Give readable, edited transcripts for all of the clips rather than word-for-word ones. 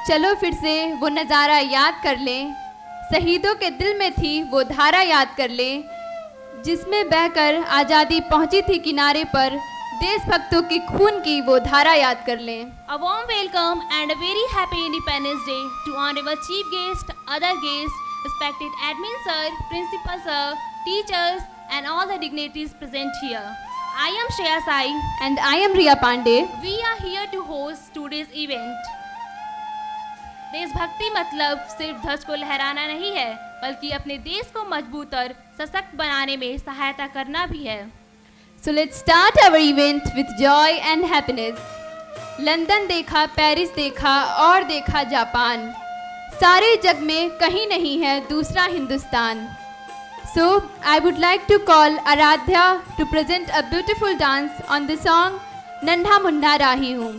चलो फिर से वो नज़ारा याद कर लें, शहीदों के दिल में थी वो धारा याद कर लें, जिसमें बहकर आज़ादी पहुंची थी किनारे पर, देशभक्तों की खून की वो धारा याद कर लें। A warm welcome and a very happy Independence Day to honorable chief guest, other guests, respected admin sir, principal sir, teachers and all the dignitaries present here. I am Shreya Sai And I am Riya Pandey. We are here to host today's event. देशभक्ति मतलब सिर्फ ध्वज को लहराना नहीं है, बल्कि अपने देश को मजबूत और सशक्त बनाने में सहायता करना भी है। So let's start our event with joy and happiness. London देखा, पेरिस देखा और देखा जापान, सारे जग में कहीं नहीं है दूसरा Hindustan. So I would like to call Aradhya to present a beautiful dance on the song नन्हा मुन्ना राही हूँ।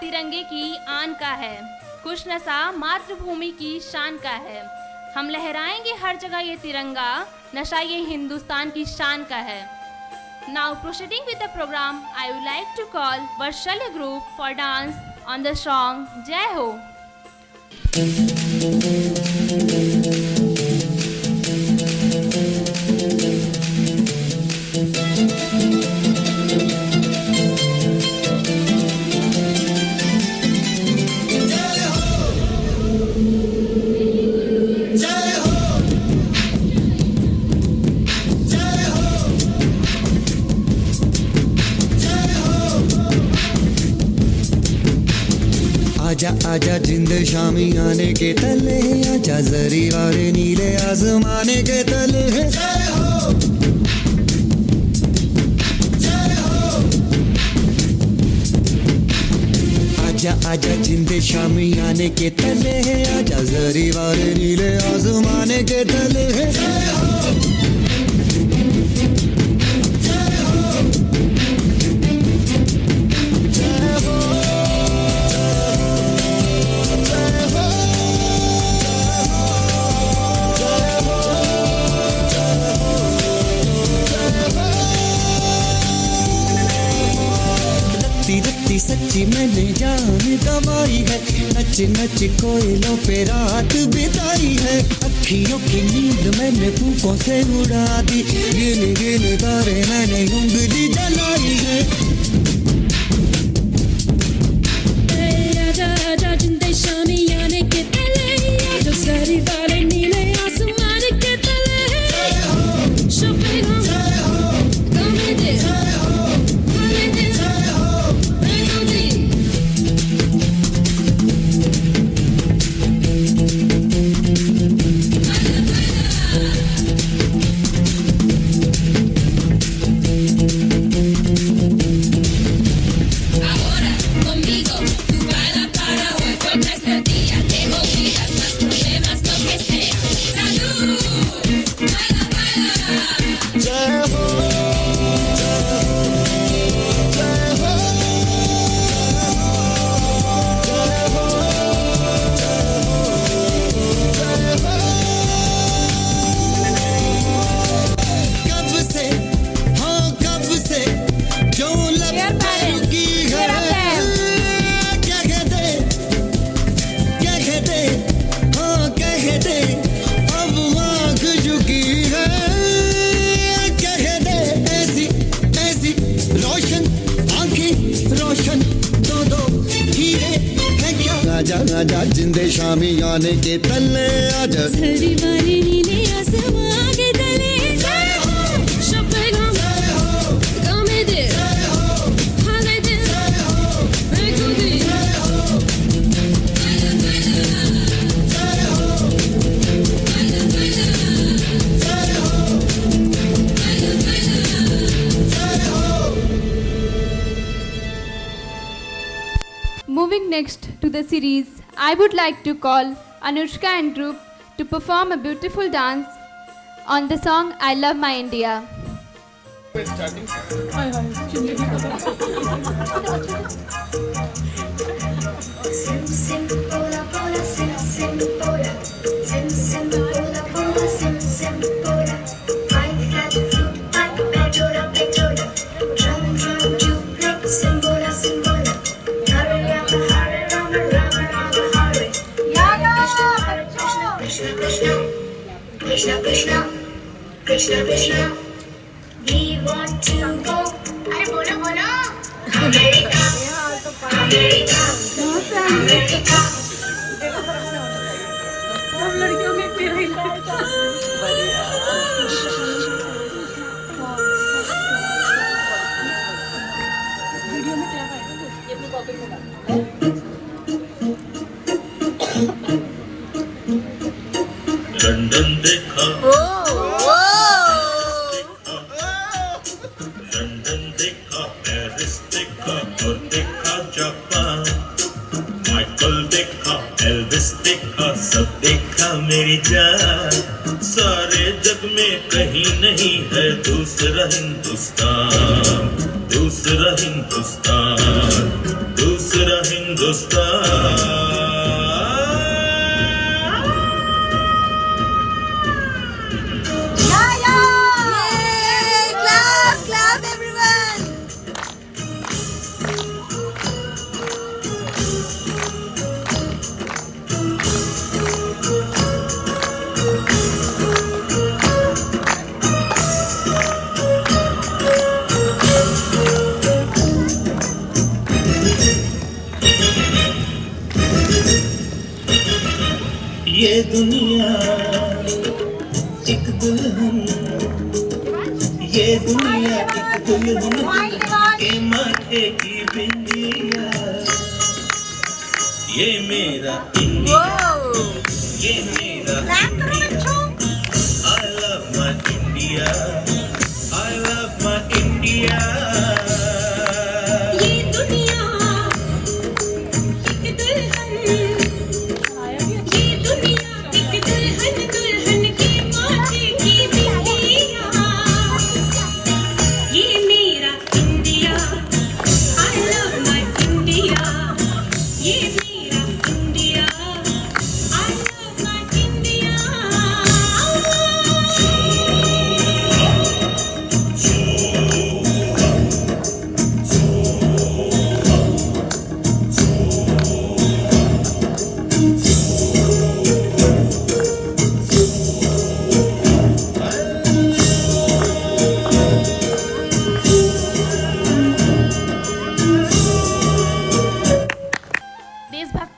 तिरंगे की आन का है, खुश नशा मातृभूमि की शान का है। हम लहराएंगे हर जगह ये तिरंगा, नशा ये हिंदुस्तान की शान का है। Now proceeding with the program, I would like to call Varshalya group for dance on the song Jai Ho. आजा आजा जिंद शामी आने के तले, आजा जरी वाले नीले आसमाने के तले। जय हो जय हो। आजा आजा जिंदे शामी आने के तले है, आजा जरी वाले नीले आसमाने के तले है। रत्ती सच्ची मैंने जान गवाई है, नच नच कोयलों पे रात बिताई है। अखियों की नींद मैंने फूकों से उड़ा दी, गिन गिन तारे मैंने उंगली जलाई है। आजा आजा जिंदे शामी आने के तले, आजा सारी वाले नीले आसमान के तले। शोपे हम गमे दे हाले दे रेनो दी। Ahora conmigo tú baila para hoy, porque este día tengo vidas más problemas lo que sea. Salud, baila baila. कब से हाँ कब से जो लब पे रुकी है, क्या कहते हाँ क्या कहते, अब आँख झुकी है। क्या कहते ऐसी ऐसी रोशन आँखें रोशन दो हीरे है क्या। आजा आजा जिंदे शामी आने के तले, आजा सारी वाले नीले आसमान के तले। शोपे हम गमे दे हाले दे रेनो दी। Moving next to the series, I would like to call Anushka and group to perform a beautiful dance on the song I Love My India. Sim sim pola pola sim sim pola sim sim pola pola sim sim pola. Five cat flute pipe petrola petrola drum drum jubilee simbola simbola. Hare Rama Hare Rama Rama Rama Hare. Hare Krishna Krishna Krishna Krishna Krishna Krishna Krishna. We want to go. अरे बोलो बोलो. America America America. हम लड़कियों में मेरा ही लगता video में क्या पाएगा ये अपनी पॉकेट में डाल। लंदन देखा लंदन देखा, पेरिस देखा और देखा जापान। माइकल देखा, एल्विस देखा, सब देखा मेरी जान। सारे जग में कहीं नहीं है दूसरा हिंदुस्तान, दूसरा हिंदुस्तान, दूसरा हिंदुस्तान। ये दुनिया एक दुल्हन, ये दुनिया एक दुल्हन के माथे की बिंदिया। ये मेरा इंडिया, ये मेरा India. I love my India, I love my India। ये दुनिया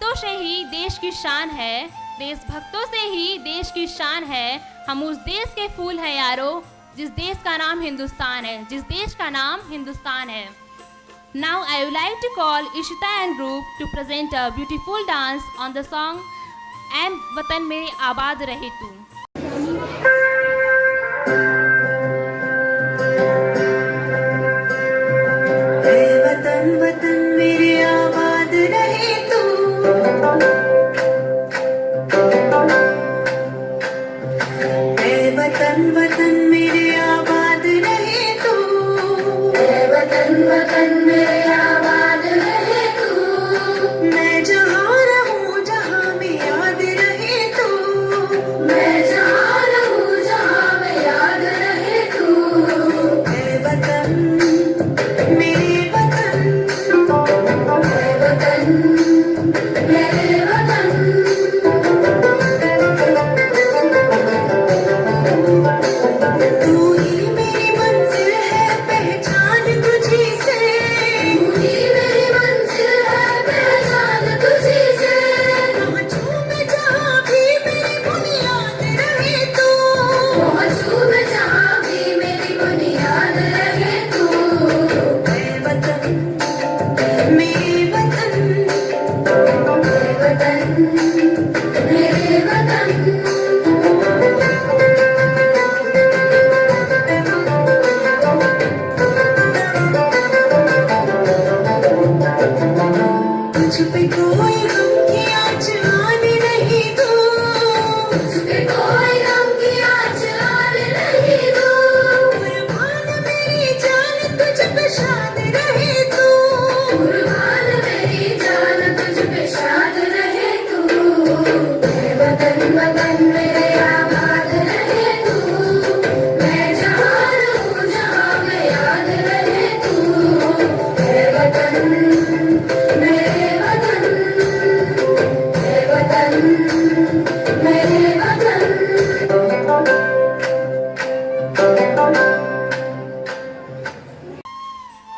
देशभक्तों से ही देश की शान है, देशभक्तों से ही देश की शान है। हम उस देश के फूल हैं यारो, जिस देश का नाम हिंदुस्तान है, जिस देश का नाम हिंदुस्तान है। Now I would like to call Ishita and group to present a beautiful dance on the song "ऐ वतन मेरे आबाद रहे तू"। वतन वतन मेरे आबाद रहे तू, वतन वतन मेरे आबाद रहे तू, वतन वतन मेरे आबाद रहे तू। मैं जहाँ रहूँ जहाँ में याद रहे तू, मैं जहाँ रहूँ जहाँ में याद रहे तू। वतन मेरे वतन, वतन मेरे वतन। तू ही मेरी मंजिल है पहचान तुझी से, तू ही मेरी मंजिल है पहचान तुझी से। पहुँचूं मैं जहाँ भी मेरी बुनियाद रहे तू, पहुँचूं मैं जहाँ भी मेरी बुनियाद रहे तू। वतन मेरे वतन, वतन मेरे वतन। तुझ पे कोई गम की आँच आने नहीं दूँ, तुझ पे कोई गम की आँच आने नहीं दूँ। कुर्बान मेरी जान तुझ पे शाद रहे तू, कुर्बान मेरी जान तुझ पे शाद रहे तू। वतन वतन मेरे आबाद रहे तू, मैं जहाँ रहूँ जहाँ में याद रहे तू। वतन मेरे वतन, वतन मेरे वतन।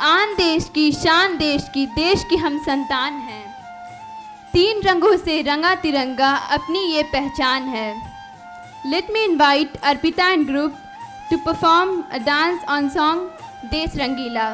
आन देश की शान देश की हम संतान हैं। 3 रंगों से रंगा तिरंगा अपनी ये पहचान है। Let me invite Arpita and group to perform a dance on song देश रंगीला।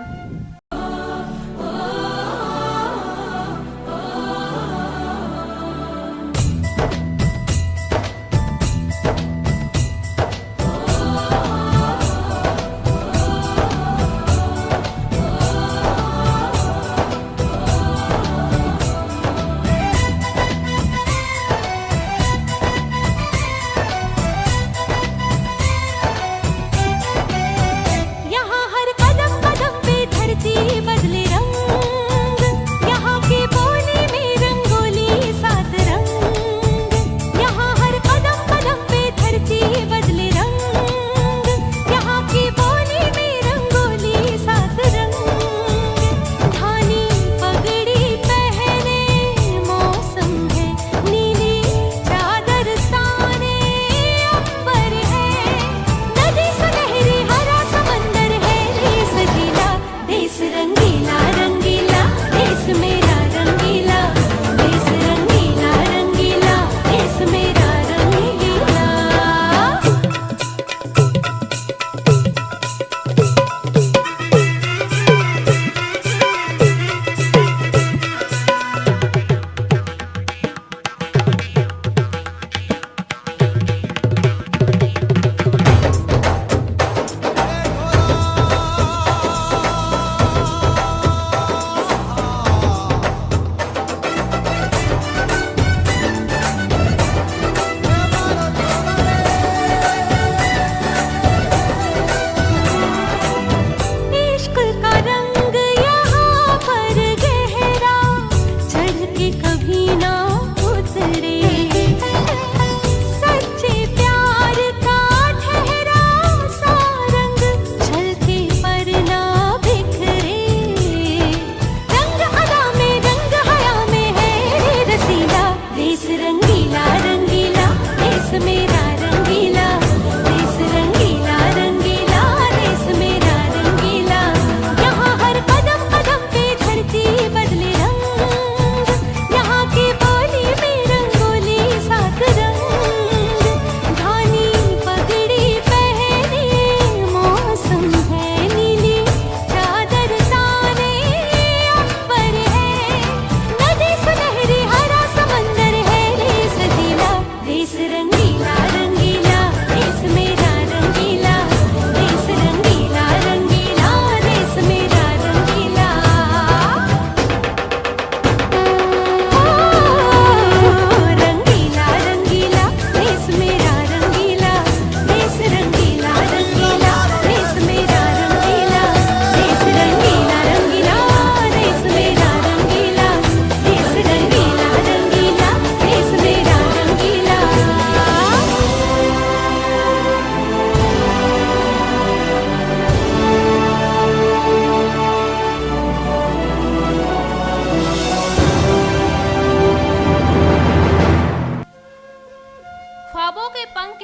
यहाँ हर कदम कदम पे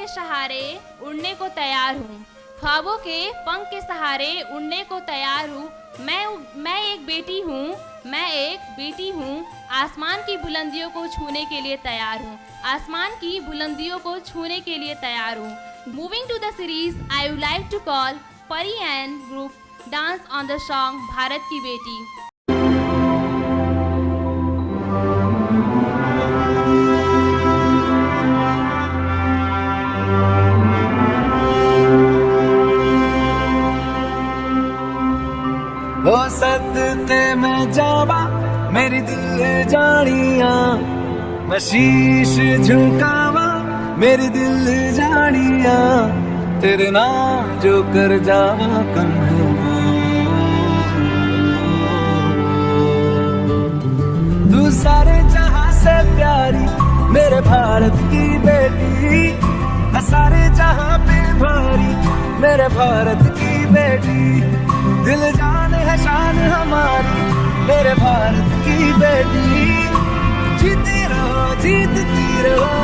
के सहारे उड़ने को तैयार हूँ, ख्वाबों के पंख के सहारे उड़ने को तैयार हूँ। मैं एक बेटी हूँ, आसमान की बुलंदियों को छूने के लिए तैयार हूँ, आसमान की बुलंदियों को छूने के लिए तैयार हूँ। Moving to the series, I would like to call Pari and group dance on the song Bharat की बेटी। हो सदते मैं जावा मेरी दिल जानिया, मैं शीश झुकावा मेरी दिल जानिया, तेरे नाम जो कर जावा कन्हैया। तू सारे जहां से प्यारी मेरे भारत की बेटी, मैं सारे जहां पे भारी मेरे भारत की बेटी, दिल जान है शान हमारी मेरे भारत की बेटी, जीती रहो जीतती रहो।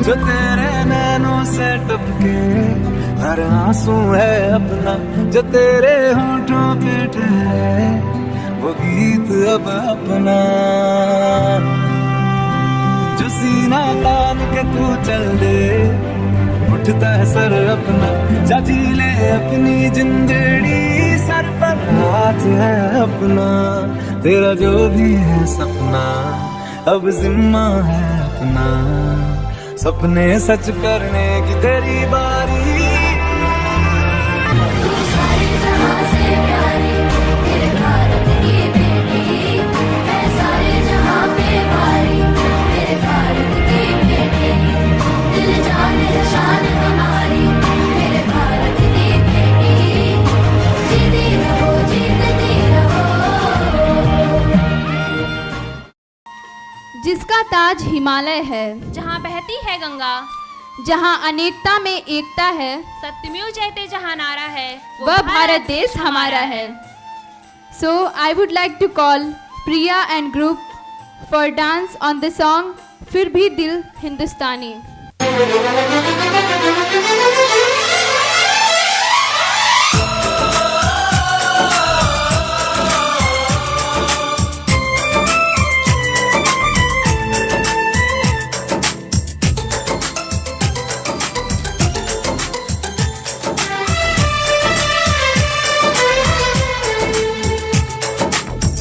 जो तेरे नैनों से टपके हर आंसू है अपना, जो तेरे होठों पे ठहरे वो गीत अब अपना, जो सीना तान के तू चल दे उठता है सर अपना, जा जी ले अपनी जिंदड़ी सर पर हाथ है अपना, तेरा जो भी है सपना अब जिम्मा है अपना, सपने सच करने की तेरी बारी। तू सारे जहां से प्यारी मेरे भारत की बेटी, मैं सारे जहां पे भारी मेरे भारत की बेटी, दिल जान है शान हमारी मेरे भारत की बेटी, जीती रहो जीतती रहो। जिसका ताज हिमालय है, जहाँ बहती है गंगा, जहाँ अनेकता में एकता है, सत्यमेव जयते जहाँ नारा है, वह भारत देश हमारा है। So I would like to call Priya and group for dance on the song फिर भी दिल हिंदुस्तानी।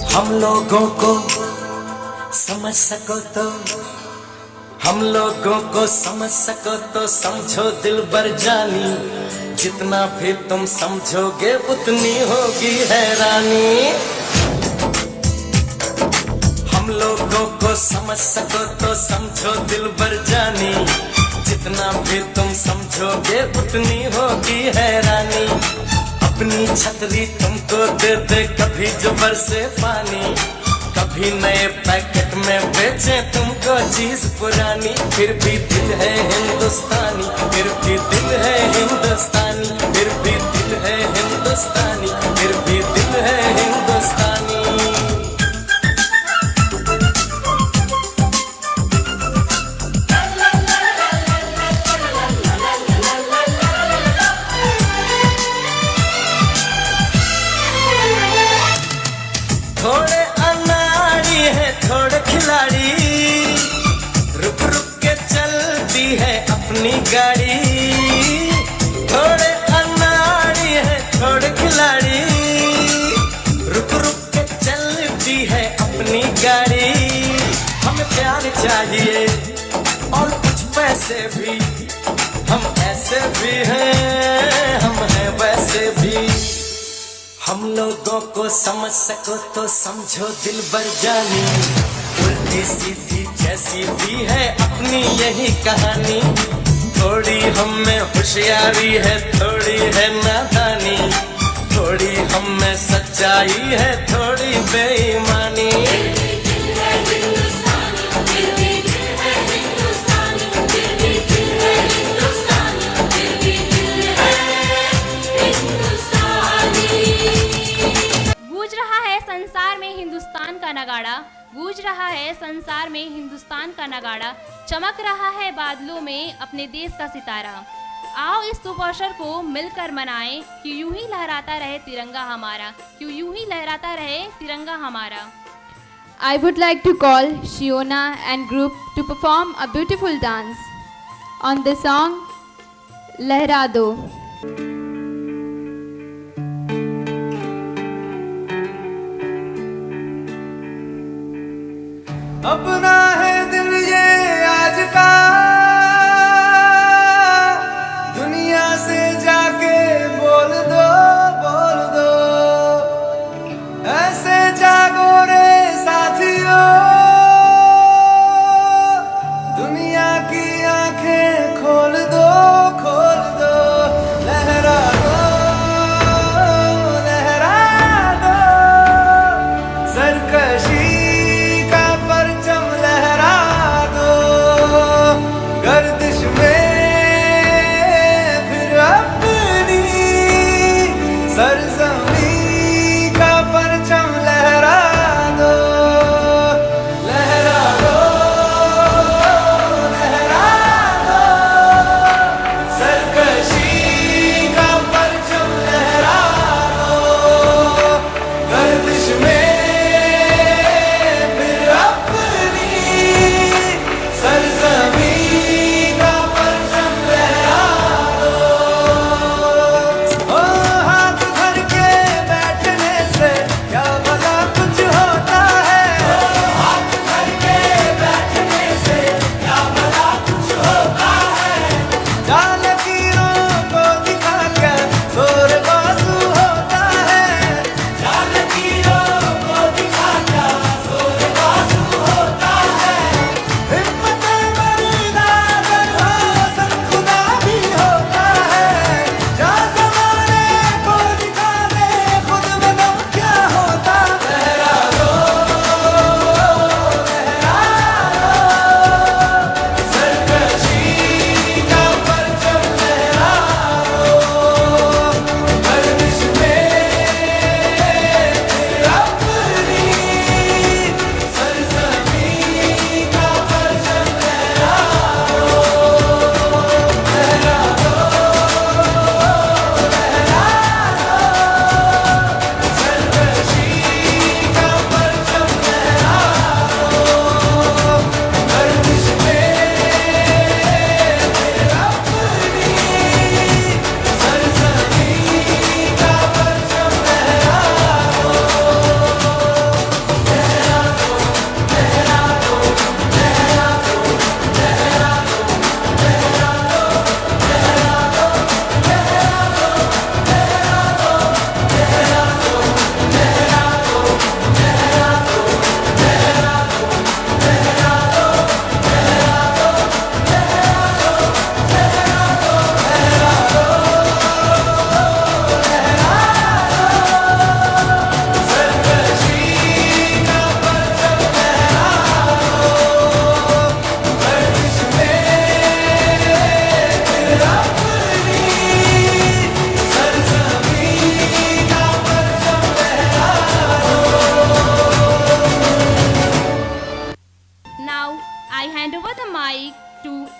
हम लोगों को समझ सको तो, हम लोगों को समझ सको तो समझो दिल बर जानी, जितना भी तुम समझोगे उतनी होगी हैरानी। हम लोगों को समझ सको तो समझो दिल बर जानी, जितना भी तुम समझोगे उतनी होगी हैरानी। अपनी छतरी तुमको दे दे कभी जो बरसे पानी, कभी नए पैकेट में बेचे तुमको चीज पुरानी, फिर भी दिल है हिंदुस्तानी, फिर भी दिल है हिंदुस्तानी, फिर भी दिल है हिंदुस्तानी, फिर भी दिल है हिंदुस्तानी। थोड़े अनाड़ी है थोड़े खिलाड़ी, रुक रुक के चलती है अपनी गाड़ी। थोड़े अनाड़ी है थोड़े खिलाड़ी, रुक रुक के चलती है अपनी गाड़ी। हमें प्यार चाहिए और कुछ पैसे भी, हम ऐसे भी हैं हम हैं वैसे भी। हम लोगों को समझ सको तो समझो दिल बर जानी, उल्टी सीधी जैसी भी है अपनी यही कहानी। थोड़ी हम में होशियारी है थोड़ी है नादानी, थोड़ी हम में सच्चाई है थोड़ी बेईमानी। रहा है संसार में हिंदुस्तान का नगाड़ा, चमक रहा है बादलों में अपने देश का सितारा। आओ इस शुभ अवसर को मिलकर मनाएं कि यूं ही लहराता रहे तिरंगा हमारा, क्यों यूं ही लहराता रहे तिरंगा हमारा। I would like to call Shiona and group to perform a beautiful dance on the song Lehra Do. अपना है दिल ये आज का, दुनिया से जाके बोल दो, बोल दो, ऐसे जागो रे साथियों, दुनिया की आंखें खोल दो, खोल दो, लहरा दो, लहरा दो, सरकशी गर्दिश में फिर अपनी सरजमी का परचम लहरा दो, लहरा दो, लहरा दो, सरकशी का परचम लहरा दो, गर्दिश में फिर अपनी सरजमी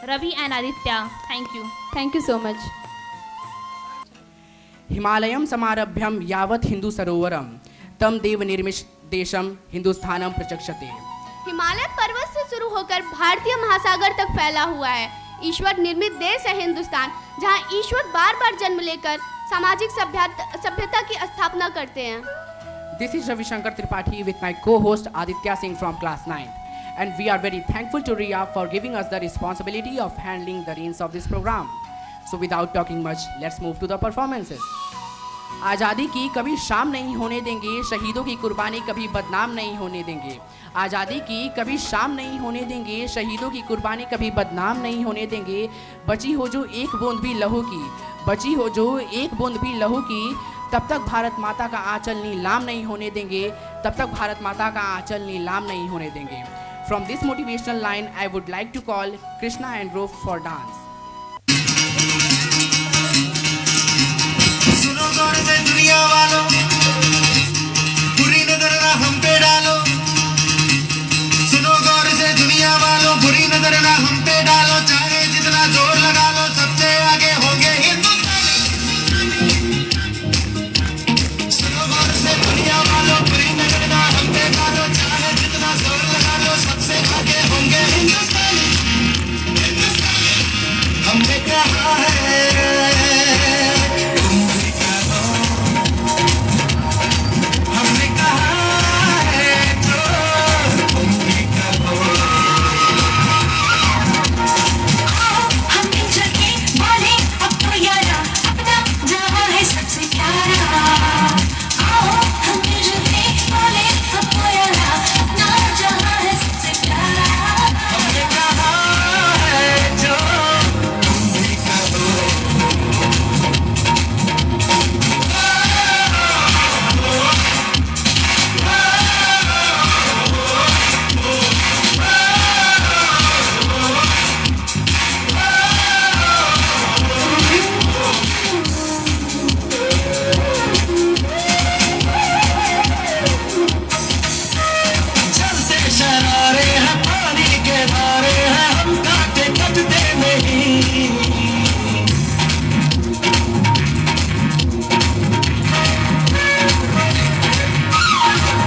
Ravi and Aditya. Thank you. Thank you so much. हिमालयम समारभ्यम यावत हिंदू सरोवरम तम देव निर्मिश देशम हिंदुस्थानम प्रचक्षते। हिमालय पर्वत से शुरू होकर भारतीय महासागर तक फैला हुआ है ईश्वर निर्मित देश है हिंदुस्तान, जहां ईश्वर बार बार जन्म लेकर सामाजिक सभ्यता की स्थापना करते हैं। This is Ravi Shankar Tripathi with my co-host Aditya Singh from class 9, and we are very thankful to Riya for giving us the responsibility of handling the reins of this program. So without talking much, let's move to the performances. आज़ादी की कभी शाम नहीं होने देंगे, शहीदों की कुर्बानी कभी बदनाम नहीं होने देंगे। आज़ादी की कभी शाम नहीं होने देंगे, शहीदों की कुर्बानी कभी बदनाम नहीं होने देंगे। बची हो जो एक बूंद भी लहू की, बची हो जो एक बूंद भी लहू की, तब तक भारत माता का आंचल नीलाम नहीं होने देंगे, तब तक भारत माता का आंचल नीलाम नहीं होने देंगे। From this motivational line, I would like to call Krishna and Roof for dance. सुनो गौर से दुनिया वालों, बुरी नजर ना हम पे डालो, हमने कहा है तुम भी कहो, हमने कहा है जो तुम भी कहो। आओ हम मिलजुल के बोले अब तो यारा अपना जहां है सबसे प्यारा। आओ हम मिलजुल के बोले अब तो यारा अपना जहां है सबसे प्यारा। हमने कहा है जो तुम भी कहो। चलते शरारे हैं पानी के धारे हैं हम काटे कटते नहीं।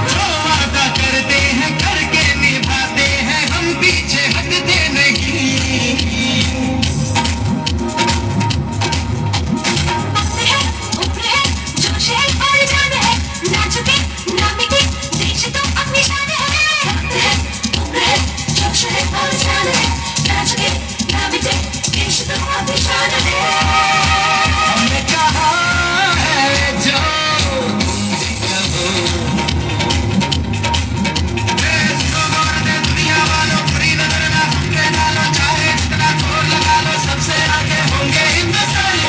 जो वादा करते हैं करके निभाते हैं हम पीछे हटते नहीं। वक्त है उम्र है जोश है और जान है ना झुके ना मिटे देश तो अपनी शान है। वक्त है उम्र है जोश है और जान है ना झुके ना मिटे देश तो अपनी शान है। हमने कहा है जो तुम भी कहो। देश को मोड़ दे दुनिया वालों फ्री नजर ना हमके डालो चाहे इतना जोर लगा लो सबसे आगे होंगे हिंदुस्तानी।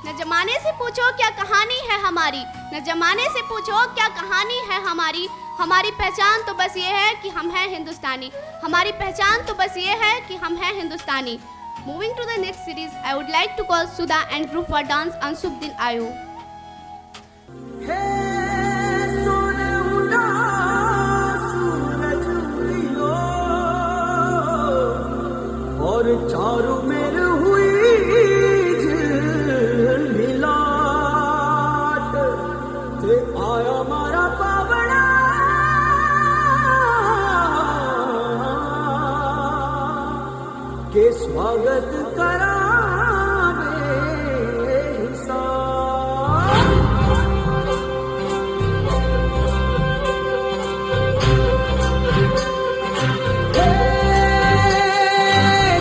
न जमाने से पूछो क्या कहानी है हमारी, न जमाने से पूछो क्या कहानी है हमारी। हमारी पहचान तो बस ये है कि हम हैं हिंदुस्तानी। हमारी पहचान तो बस ये है कि हम हैं हिंदुस्तानी। Moving to the next series, I would like to call Sudha and group for dance Ansubdin Ayu. और चारों मेर हुई झिलमिलाट ते आया मारा पावड़ा के स्वागत करावे हिसाब।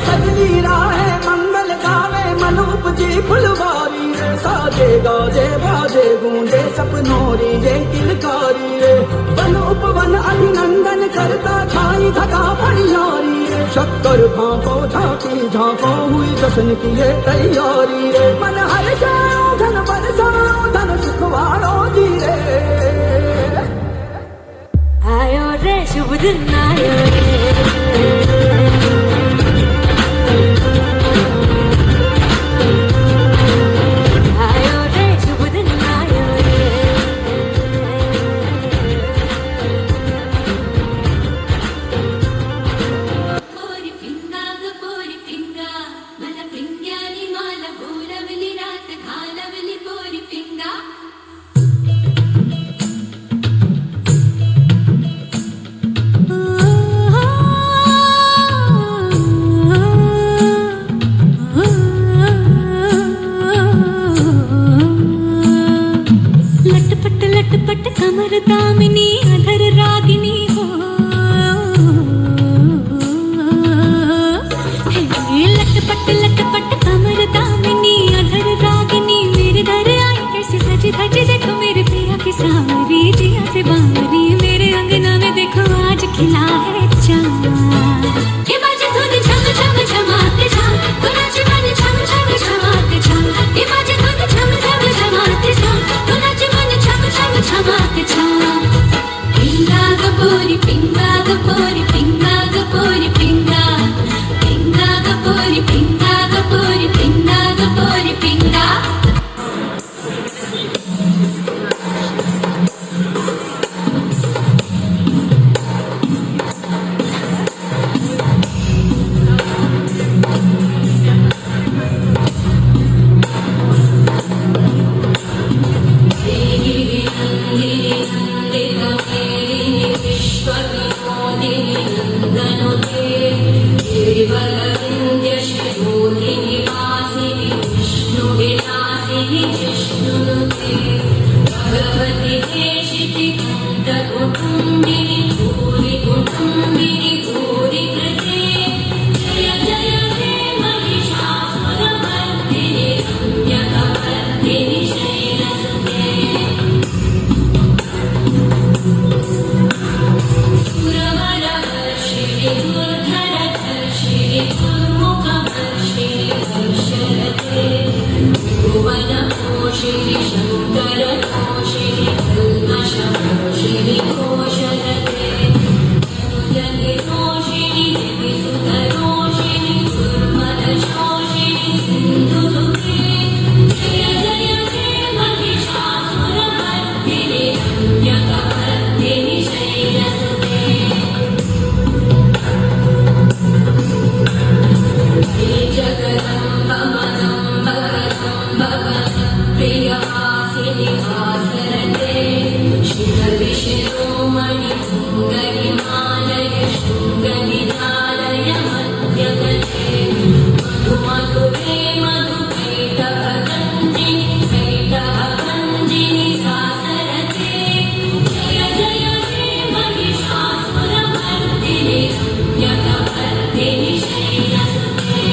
सजनी राहे मंगल गावे मनूप जी फुलवारी रे साजे गाजे बाजे गूंजे सपनोरी जे किलकारी रे बनूप वन अभिनंदन करता छाई धगा फणियारी रे शक्कर भांपो झांकी झांपो हुई जश्न की ये तैयारी रे मन हर जाओ धन बरसाओ धन सुखवारो जी रे आयो रे शुभ दिन आयो रे आयो रे शुभ दिन आयो रे पोरी पिंगा ग पोरी पिंगा मला पिंग्यानी माला बोलवली रात घालवली पोरी पिंगा। लटपट लटपट कमर दामिनी अधर रागिनी हो हे लटपट लटपट कमर दामिनी अधर रागिनी मेरे दर आई कैसे सज धज देखो मेरे पिया की सावरी जिया से बावरी मेरे अंगना में देखो आज खिला है चांद ये बाजे धुन झम झम झमाते झम तो नाचे मन झम झम झमाते झम। ये बाजे धुन झम झम झमाते झम तो नाचे मन झम झम झमाते झम। पिंगा ग शिरोमणि गरिमालय शृङ्गनिधालय मध्यगते मधुमधुरे मधुपैटभञ्जिनि पैटभञ्जिनि सासरते जय जय हे महिषासुरमर्दिनि यज्ञवर्धिनि शैलसुते।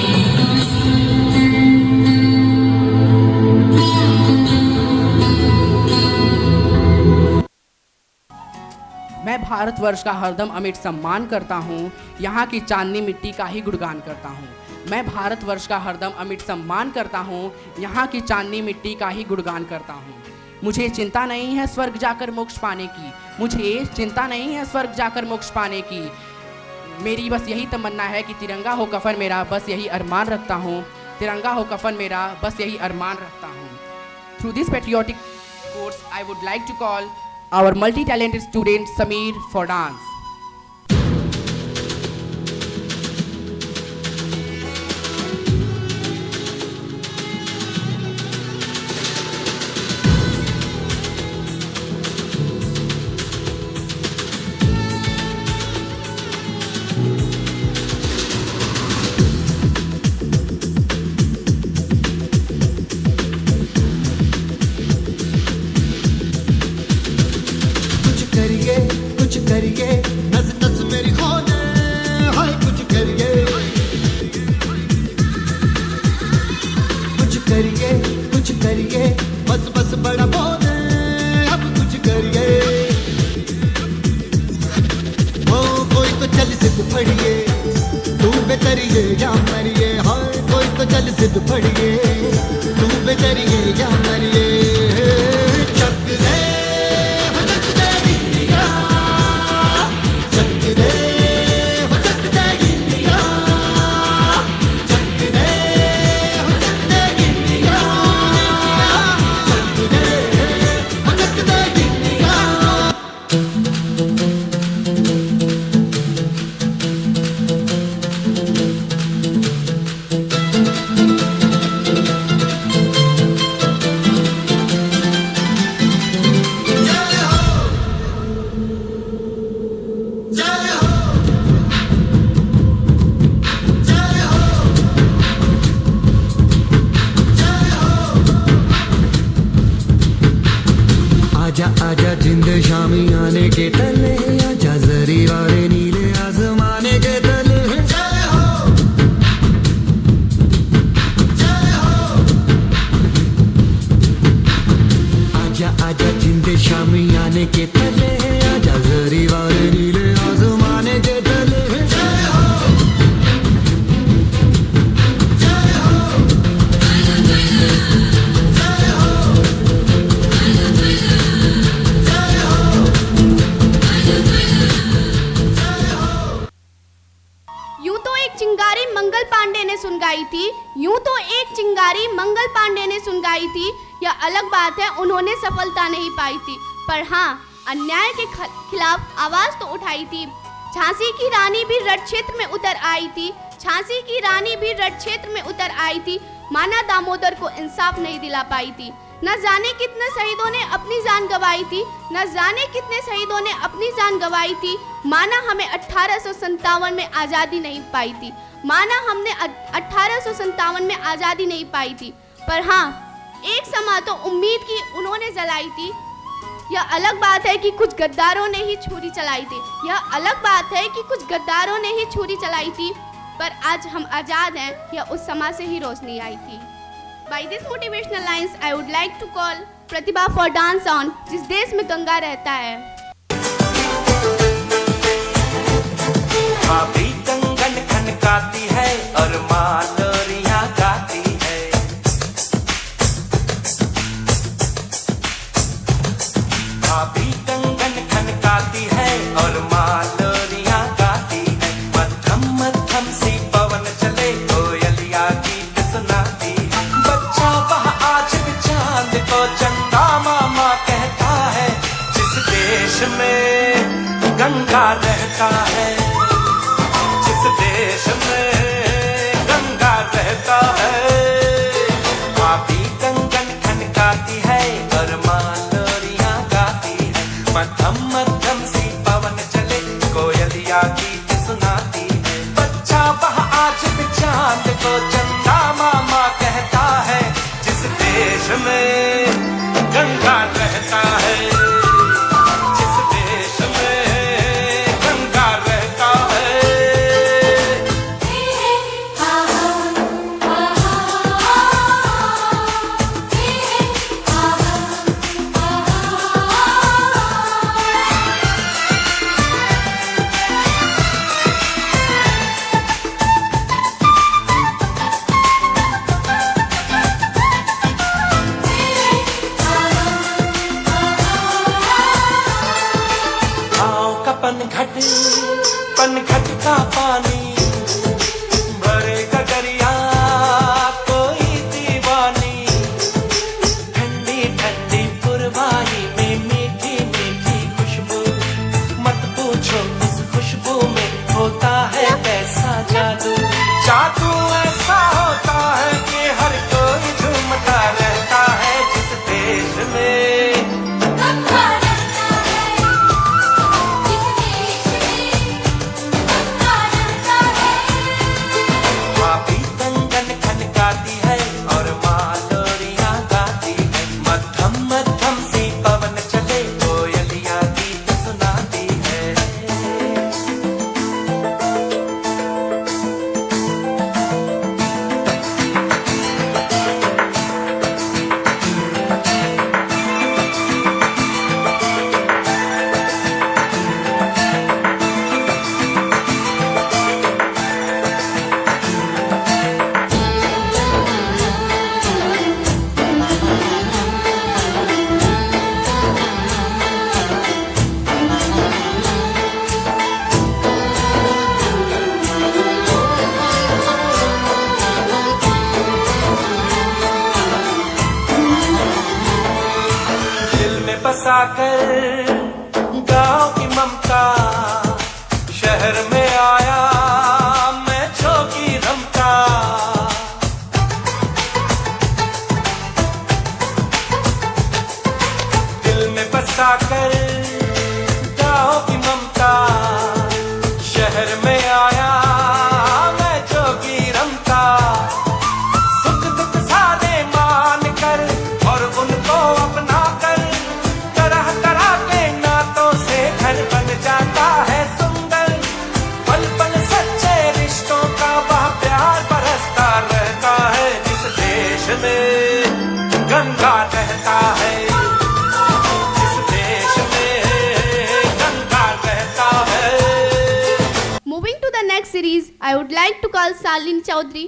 मैं भारतवर्ष का हरदम अमिट सम्मान करता हूँ, यहाँ की चांदनी मिट्टी का ही गुणगान करता हूँ। मैं भारतवर्ष का हरदम अमिट सम्मान करता हूँ, यहाँ की चांदनी मिट्टी का ही गुणगान करता हूँ। मुझे चिंता नहीं है स्वर्ग जाकर मोक्ष पाने की, मुझे चिंता नहीं है स्वर्ग जाकर मोक्ष पाने की। मेरी बस यही तमन्ना है कि तिरंगा हो कफन मेरा, बस यही अरमान रखता हूँ। तिरंगा हो कफन मेरा, बस यही अरमान रखता हूँ। Through this patriotic course I would like to call our multi-talented student Sameer for dance. कुछ करिए नस नस मेरी खोने हाय कुछ करिए बस बस बड़ा बोले अब कुछ करिए। ओ कोई तो चल सिद्ध फड़िए तू बेतरिए या मरिए, हाय कोई तो चल सिद्ध फड़िए तू बेतरिए या मरिए। चक दे आजा आजा जिंद शामी आने के तले, आजा जरी वाले नीले आसमाने के तले। जय हो जय हो आजा आजा जिंद शामी आने के तले, आजा जरी वाले नीले आसमाने के तले। जय हो जय हो यूं तो एक चिंगारी मंगल पांडे ने सुन गाई थी, यूं तो एक चिंगारी मंगल पांडे ने सुन गाई थी। यह अलग बात है उन्होंने सफलता नहीं पाई थी, पर हाँ अन्याय के खिलाफ आवाज तो उठाई थी। झांसी की रानी भी रण क्षेत्र में उतर आई थी, झांसी की रानी भी रण क्षेत्र में उतर आई थी। माना दामोदर को इंसाफ नहीं दिला पाई थी। न जाने कितने शहीदों ने अपनी जान गंवाई थी, न जाने कितने शहीदों ने अपनी जान गंवाई थी। माना हमें 1857 में आज़ादी नहीं पाई थी, माना हमने 1857 में आज़ादी नहीं पाई थी, पर हाँ एक समा तो उम्मीद की उन्होंने जलाई थी। यह अलग बात है कि कुछ गद्दारों ने ही छुरी चलाई थी, यह अलग बात है कि कुछ गद्दारों ने ही छुरी चलाई थी, पर आज हम आज़ाद हैं, यह उस समा से ही रोशनी आई थी। By this motivational lines, I would like to call Pratibha for dance on जिस देश में गंगा रहता है। माँ भी कंगन खनकाती है और माँ लोरियां गाती है। माँ भी कंगन खनकाती है और माँ लोरियां गाती है। मध्यम मध्यम सी पवन चले कोयलिया गीत सुनाती है। बच्चा वह आज भी चांद को चंदा मामा कहता है। जिस देश में गंगा रहता है, जिस देश में गंगा रहता है। माँ भी कंगन खनकाती है और माँ लोरियां गाती है। मध्यम मध्यम सी पवन चले, कोयलिया गीत सुनाती है। बच्चा वह आज भी चांद को चंदा मामा कहता है, जिस देश में गंगा रहता है, जिस देश में गंगा रहता है। पनघट का पानी भरेगा दरिया कोई दीवानी, ठंडी ठंडी पुरवाई में मीठी मीठी खुशबू, मत पूछो इस खुशबू में होता है कैसा जादू। जादू ऐसा होता है कि हर कोई झूमता रहता है, जिस देश में बसाकर गाँव की ममता, शहर में आया मैं जोगी रमता। दिल में बसाकर गाँव की ममता, शहर में आया मैं जोगी रमता। सुख दुख सारे मान कर और उनको अपना कर, तरह तरह के नातों से घर बन जाता है सुंदर। पल पल सच्चे रिश्तों का वह प्यार बरसता रहता है, जिस देश में गंगा रहता है, जिस देश में गंगा रहता है। Moving to the next series, I would like to call Salin Chaudhary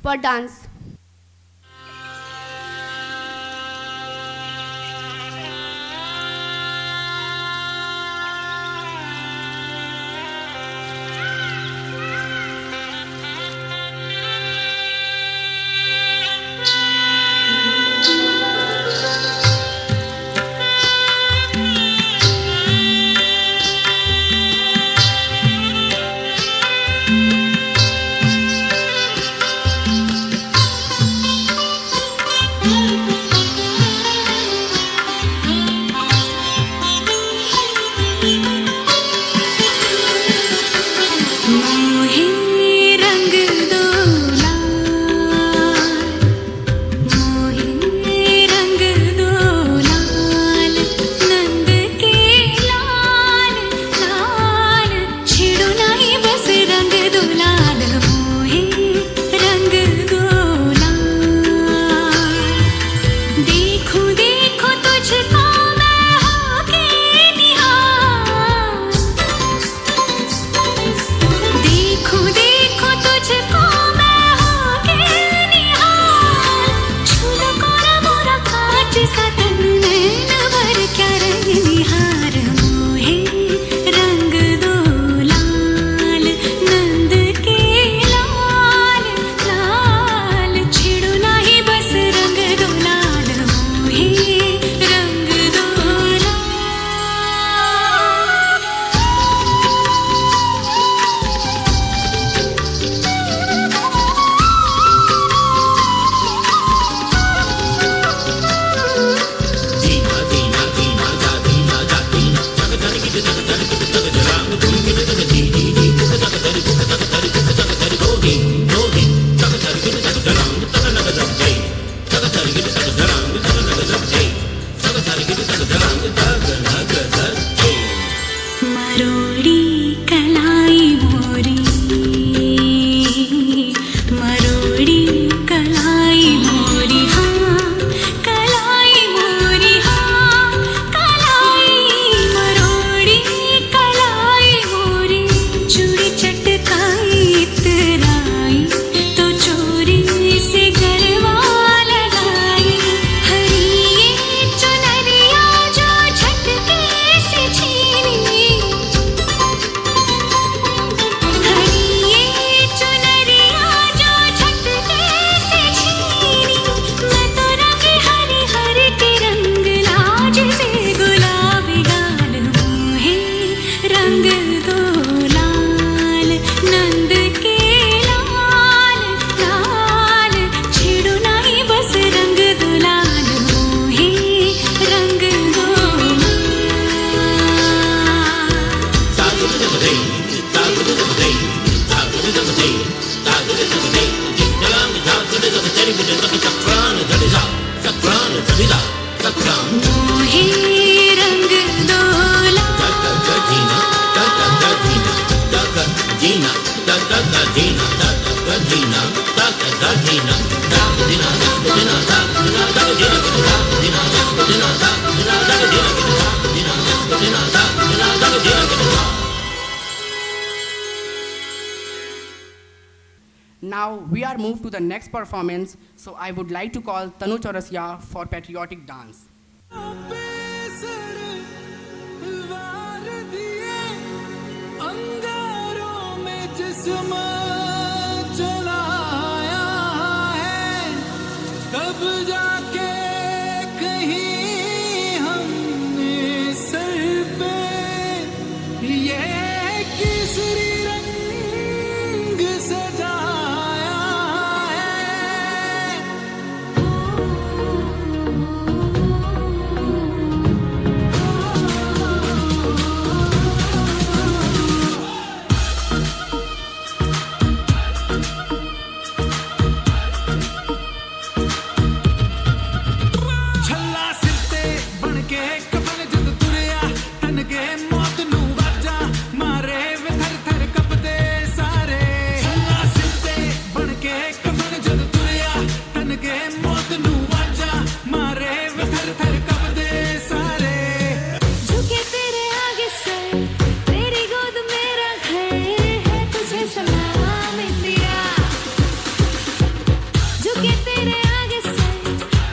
for dance. मरोड़ी कलाई मोरी, मरोड़ी कलाई मोरी, हाँ कलाई मोरी, हाँ कलाई मरोड़ी कलाई मोरी, चूड़ी चटकाई इतराई तो चोरी से गरबा लगाई, हरी चुनरिया जो झटके से छीनी, हरी चुनरिया जो झटके से छीनी, मैं तो रंगी हरी हरी के रंग लाज से, गुलाबी गाल मोहे रंग दो लाल, नंद के लाल लाल, छेड़ो नहीं बस रंग दो लाल मोहे रंग दो लाल। मोहे रंग दो Now we are moved to the next performance, so I would like to call Tanu Chaurasia for patriotic dance. अंगारों में जिस्म चलाया है, तब जाके कहीं हमने सर पे ये केसरी रंग सजाया है। छल्ला सिरते बनके कफन जद तुरिया, तन के मौत नू वाजा मारे वे थर थर कपदे सारे। छल्ला सिरते बनके कफन जद तुरिया, तन के मौत नू वाजा मारे वे थर थर कपदे सारे। झुके तेरे आगे सर, तेरी गोद मेरा घर है, तुझे सलाम इंडिया। झुके तेरे आगे सर,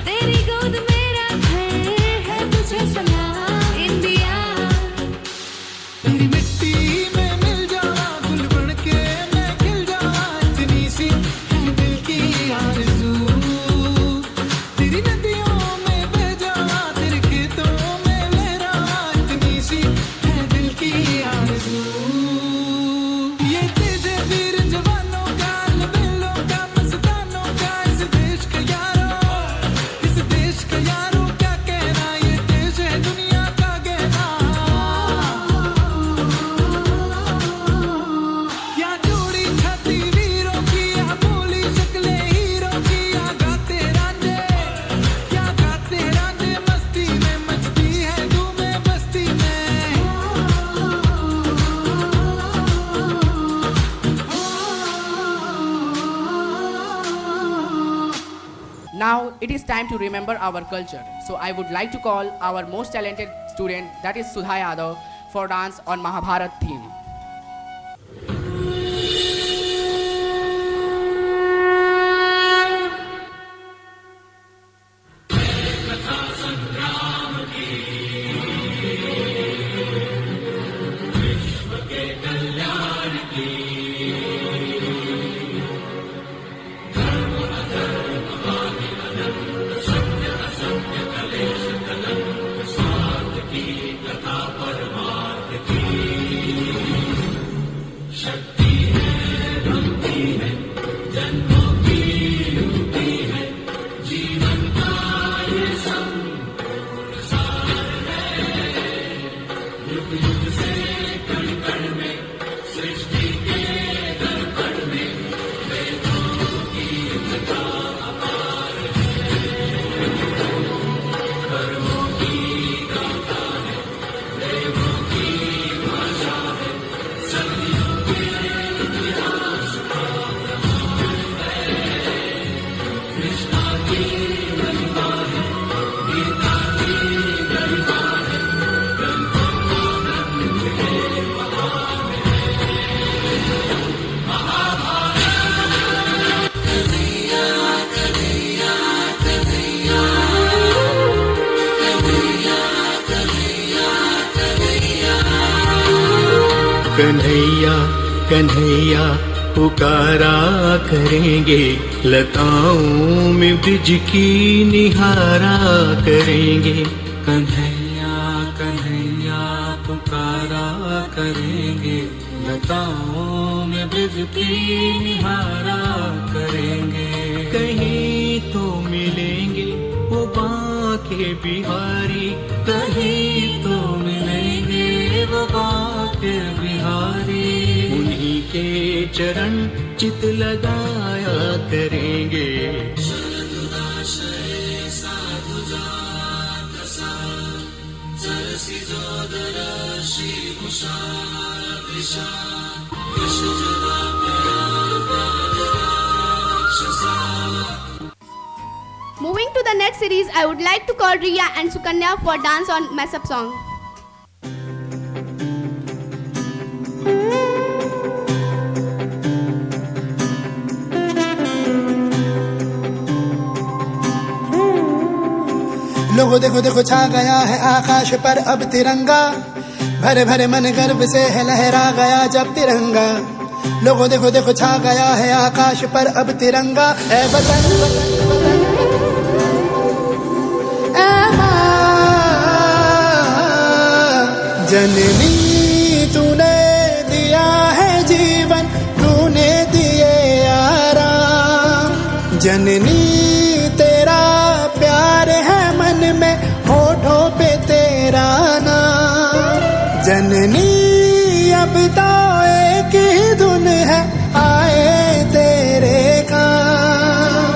तेरी गोद मेरा घर है, तुझे सलाम इंडिया। तेरी मिट्टी में मिल जावा, गुल बनके मैं खिल जावा, इतनी सी है दिल की आरज़ू। तेरी नदियों में बह जावा, तेरे खेतों में लहरावा, इतनी सी है दिल की आरज़ू। ये तेरे वीर जवानों का, लबेलों का, मस्तानों का, इस देश का यारों, इस देश का यारों क्या कहना, ये देश है दुनिया का गहना। या जोड़ी छाती वीरों की, या बोली शक्लें हीरों की, या गाते रांझे, या गाते रांझे मस्ती में, मचती है धूमें बस्ती में। Now it is time to remember our culture. So I would like to call our most talented student, that is Sudha Yadav, for dance on Mahabharat theme. युग युग से कन्हैया कन्हैया पुकारा करेंगे, लताओं में ब्रिज की निहारा करेंगे। कन्हैया कन्हैया पुकारा करेंगे, लताओं में ब्रिज की निहारा करेंगे। कहीं तो मिलेंगे वो बांके बिहारी, कहीं तो मिलेंगे वो बांके बिहारी। उन्हीं के चरण चित लगाया करेंगे। Moving to the next series, I would like to call Riya and Sukanya for dance on mess up song. लोगो देखो देखो छा गया है आकाश पर अब तिरंगा, भरे भरे मन गर्व से है लहरा गया जब तिरंगा। लोगो देखो देखो छा गया है आकाश पर अब तिरंगा। ऐ वतन ऐ माँ जननी, तूने दिया है जीवन, तूने दिए आराम। जननी तेरा प्यार है मन में, होठों पे तेरा नाम। जननी अब तो एक ही धुन है, आए तेरे काम।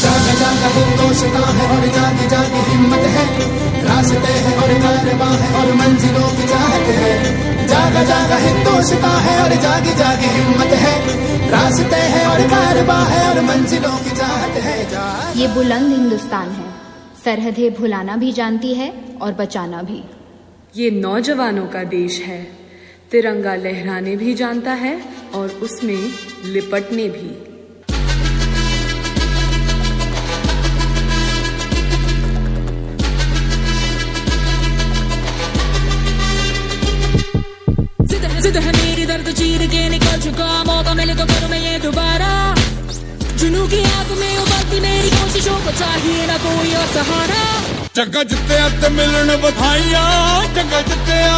जागा जागा हिंदुस्तां है और जागी जागी हिम्मत है, रास्ते हैं और कारवां है और मंजिलों की चाहत है। जागा जागा हिंदुस्तां है और जागी जागी हिम्मत है, रास्ते हैं और कारवां है और मंजिलों की चाहत है। ये बुलंद हिंदुस्तान है, सरहदें भुलाना भी जानती है और बचाना भी। ये नौजवानों का देश है, तिरंगा लहराने भी जानता है और उसमें लिपटने भी। जिद है मेरी दर्द चीर के निकल चुका, मौका मिले तो करूं मैं ये दोबारा। जुनू की आग में उबलती मेरी कोशिशों को चाहिए ना कोई और सहारा। जग्गा जित्तिया ते मिलन बधाइयां, जग्गा जित्तिया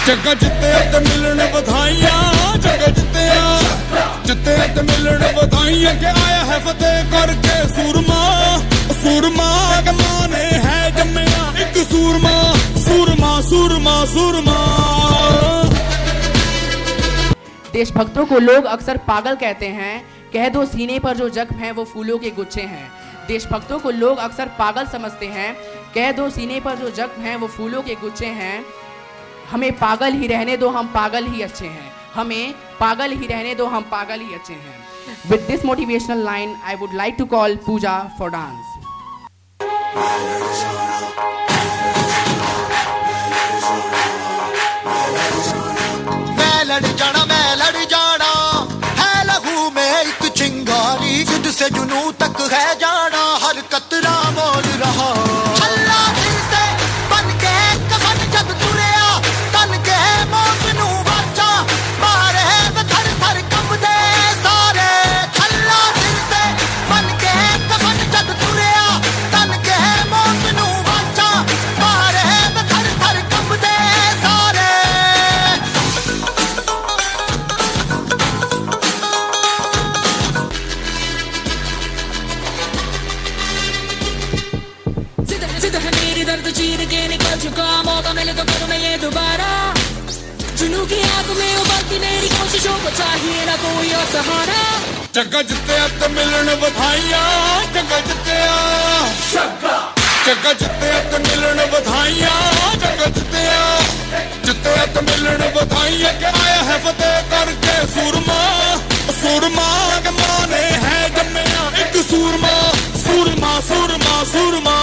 जग्गा जित्तिया ते मिलन बधाइयां, जग्गा जित्तिया ते मिलन बधाइयां। के आया है फतेह करके सूरमा, सूरमा के माने है जम्मिया एक सूरमा, सूरमा सूरमा सूरमा। देशभक्तों को लोग अक्सर पागल कहते हैं, कह दो सीने पर जो जख्म है वो फूलों के गुच्छे हैं। देशभक्तों को लोग अक्सर पागल समझते हैं, कह दो सीने पर जो जख्म है वो फूलों के गुच्छे हैं। हमें पागल ही रहने दो, हम पागल ही अच्छे हैं। हमें पागल ही रहने दो, हम पागल ही अच्छे हैं। With this motivational line, I would like to call Pooja for dance. मैं लड़ जाना है लहू में एक चिंगारी, जिद से जुनू तक है जाना, हर कतरा मोल रहा। छल्ला सिर से बन के कफन जब तुरिया, तन के मौत नू वाचा, मारे थर थर कंबदे सारे। छल्ला सिर से बन के कफन जब तुरिया, तन के मौत नू वाचा, मारे थर थर कंबदे सारे। जिद है मेरी दर्द चीर के निकल चुका, मौका मिले तो करूं मैं ये दोबारा। जुनू की आग में उबलती मेरी कोशिशों को चाहिए ना कोई और सहारा। जग्गा जित्तिया ते मिलन बधाइयां, जग्गा जित्तिया जग्गा जित्तिया ते मिलन बधाइयां, जग्गा जित्तिया ते मिलन बधाइयां। के आया है फतेह करके सूरमा, सूरमा के माने है जम्मिया एक सूरमा, सूरमा सूरमा सूरमा।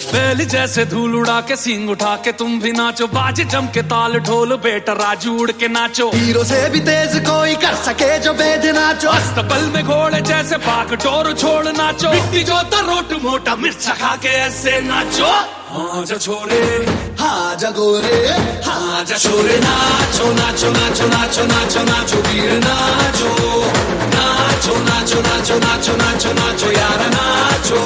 बेल जैसे धूल उड़ा के सींग उठा के तुम भी नाचो, बाजे जम के ताल ढोल बेटा राजू उड़ के नाचो। हीरो से भी तेज कोई कर सके जो बेद नाचो, अस्तबल में घोड़े जैसे पाक टोर छोड़ नाचो। मिट्टी जो रोट मोटा मिर्चा खा के ऐसे नाचो। हाँ जा छोरे हाँ जा गोरे हाँ जा छोरे, नाचो नाचो नाचो नाचो नाचो नाचो वीर नाचो, नाचो नाचो नाचो नाचो नाचो नाचो यार नाचो,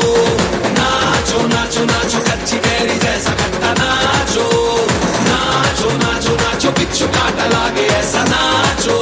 नाचो नाचो नाचो कच्ची कैरी जैसा खट्टा नाचो, नाचो नाचो नाचो बिच्छू काटा लागे ऐसा नाचो।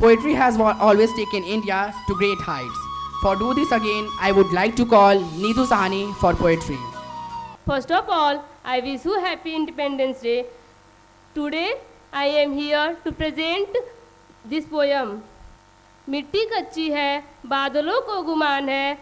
Poetry has always taken India to great heights. For do this again, I would like to call Neetu Sahani for poetry. First of all, I wish you happy Independence Day. Today, I am here to present this poem. मिट्टी कच्ची है, बादलों को गुमान है,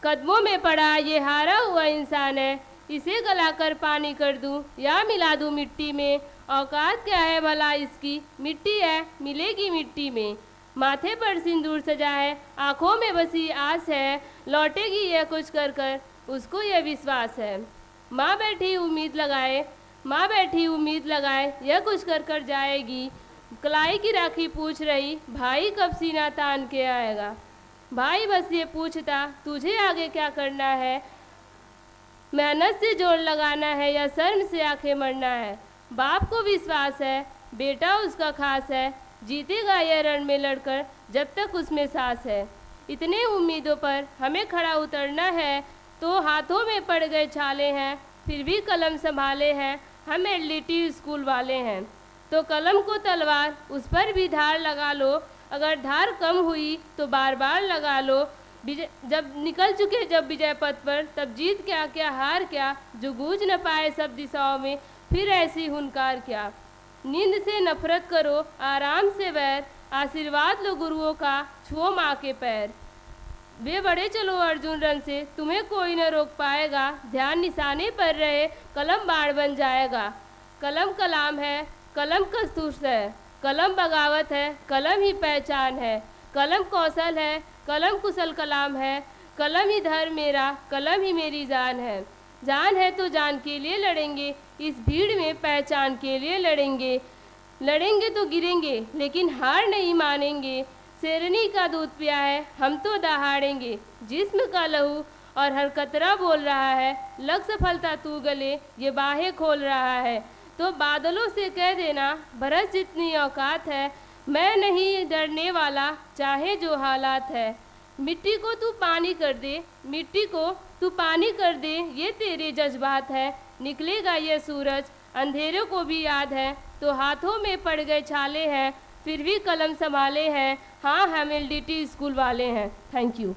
कदमों में पड़ा ये हारा हुआ इंसान है, इसे गलाकर पानी कर दूं या मिला दूं मिट्टी में, औकात क्या है भला इसकी, मिट्टी है मिलेगी मिट्टी में। माथे पर सिंदूर सजा है, आँखों में बसी आस है, लौटेगी यह कुछ कर कर उसको यह विश्वास है। माँ बैठी उम्मीद लगाए, माँ बैठी उम्मीद लगाए, यह कुछ कर कर जाएगी। कलाई की राखी पूछ रही, भाई कब सीना तान के आएगा। भाई बस ये पूछता, तुझे आगे क्या करना है, मेहनत से जोर लगाना है या शर्म से आंखें मरना है। बाप को विश्वास है, बेटा उसका खास है, जीतेगा यह रण में लड़कर जब तक उसमें सांस है। इतने उम्मीदों पर हमें खड़ा उतरना है, तो हाथों में पड़ गए छाले हैं, फिर भी कलम संभाले हैं, हम एलडीटी स्कूल वाले हैं। तो कलम को तलवार उस पर भी धार लगा लो, अगर धार कम हुई तो बार बार लगा लो। जब निकल चुके जब विजय पथ पर, तब जीत क्या क्या हार क्या, जो बूझ न पाए सब दिशाओं में फिर ऐसी हुनकार क्या। नींद से नफरत करो, आराम से वैर, आशीर्वाद लो गुरुओं का, छुओ माँ के पैर। वे बड़े चलो अर्जुन रन से, तुम्हें कोई न रोक पाएगा, ध्यान निशाने पर रहे कलम बाढ़ बन जाएगा। कलम कलाम है, कलम कस्तूस है, कलम बगावत है, कलम ही पहचान है। कलम कौशल है, कलम कुशल कलाम है, कलम ही धर्म मेरा, कलम ही मेरी जान है। जान है तो जान के लिए लड़ेंगे, इस भीड़ में पहचान के लिए लड़ेंगे। लड़ेंगे तो गिरेंगे लेकिन हार नहीं मानेंगे। शेरनी का दूध पिया है, हम तो दहाड़ेंगे। जिस्म का लहू और हर कतरा बोल रहा है, लग सफलता तू गले, ये बाहें खोल रहा है। तो बादलों से कह देना, बरस जितनी औकात है, मैं नहीं डरने वाला, चाहे जो हालात है। मिट्टी को तू पानी कर दे, मिट्टी को तू पानी कर दे, ये तेरे जज्बात है। निकलेगा ये सूरज, अंधेरों को भी याद है, तो हाथों में पड़ गए छाले हैं, फिर भी कलम संभाले हैं। हाँ, हम एलडीटी स्कूल वाले हैं। Thank you.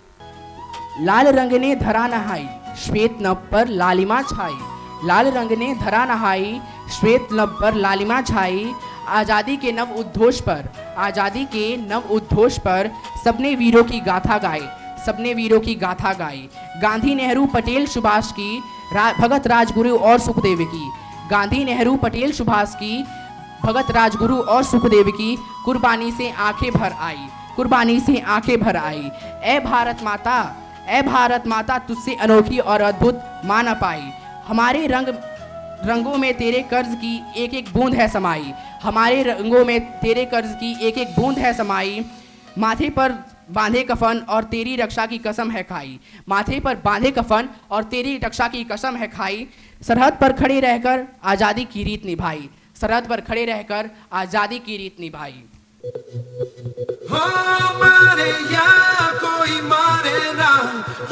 लाल रंग ने धरा नहाई, श्वेत नभ पर लालिमा छाई। लाल रंग ने धरा नहाई, श्वेत नभ पर लालिमा छाई। आज़ादी के नव उद्घोष पर, आज़ादी के नव उद्घोष पर सबने वीरों की गाथा गाई, सबने वीरों की गाथा गाई। गांधी नेहरू पटेल सुभाष की, भगत राजगुरु और सुखदेव की। गांधी नेहरू पटेल सुभाष की, भगत राजगुरु और सुखदेव की कुर्बानी से आंखें भर आई, कुर्बानी से आंखें भर आई। ए भारत माता, ए भारत माता, तुझसे अनोखी और अद्भुत मां न पाई। हमारे रंगों में तेरे कर्ज की एक एक बूंद है समाई, हमारे रंगों में तेरे कर्ज की एक एक बूंद है समाई। माथे पर बांधे कफन और तेरी रक्षा की कसम है खाई, माथे पर बांधे कफन और तेरी रक्षा की कसम है खाई। सरहद पर खड़े रहकर आज़ादी की रीत निभाई, सरहद पर खड़े रहकर आज़ादी की रीत निभाई। हाँ मारे या कोई मारे ना,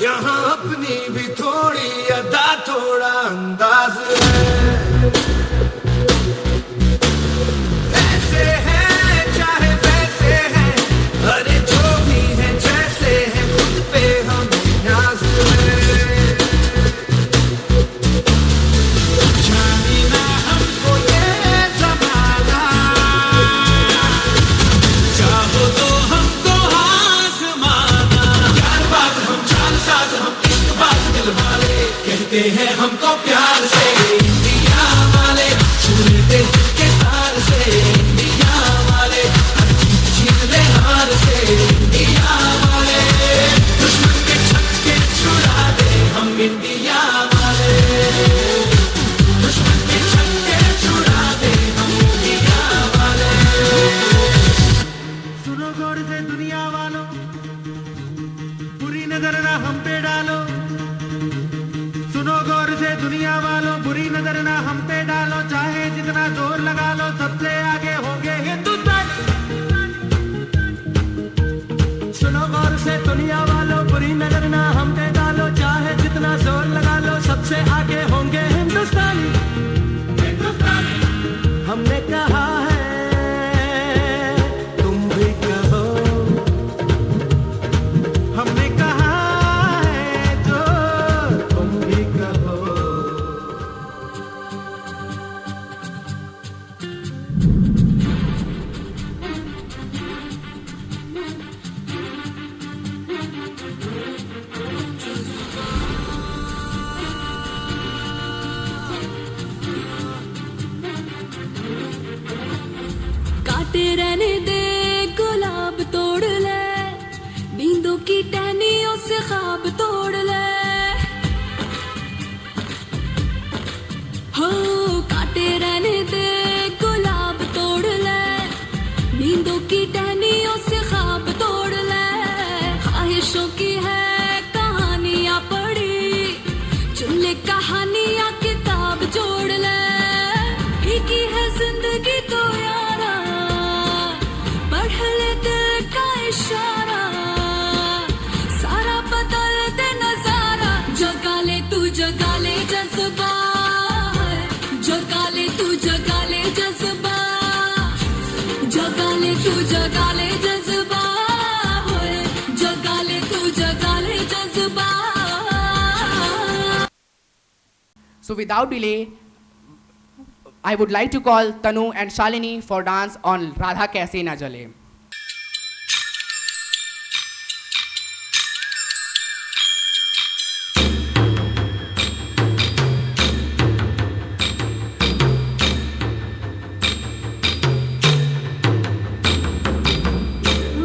यहाँ अपनी भी थोड़ी अदा थोड़ा अंदाज है। ऐसे है चाहे वैसे है, अरे जो भी है जैसे है, खुद पे हम नाज है। जानी ना हमको ये ज़माना, कोई नजर ना हम पे डालो, चाहे जितना जोर लगा लो, सबसे आगे होंगे हिंदुस्तानी। हमने कहा है तुम भी कहो, हमने कहा है जो तुम भी कहो। काटे रहने दे गुलाब तोड़ ले, नींदों की टहनियों से ख्वाब तोड़ ले। हो काटे रहने दे गुलाब तोड़ ले, नींदों की टहनियों से ख्वाब तोड़ ले। ख्वाहिशों की है कहानियां पढ़ी, चुन ले कहानियां किताब जोड़ ले। एक ही है जिंदगी तो यारा, पढ़ ले दिल का इशारा, सारा बदल दे नजारा। जगा ले तू जगा ले जज्बा, जगा ले तू जगा ले जज्बा, जगा ले तू जगा ले जज्बा, जगा ले तू जगा ले जज्बा। So without delay, I would like to call Tanu and Shalini for dance on Radha Kaise Na Jale.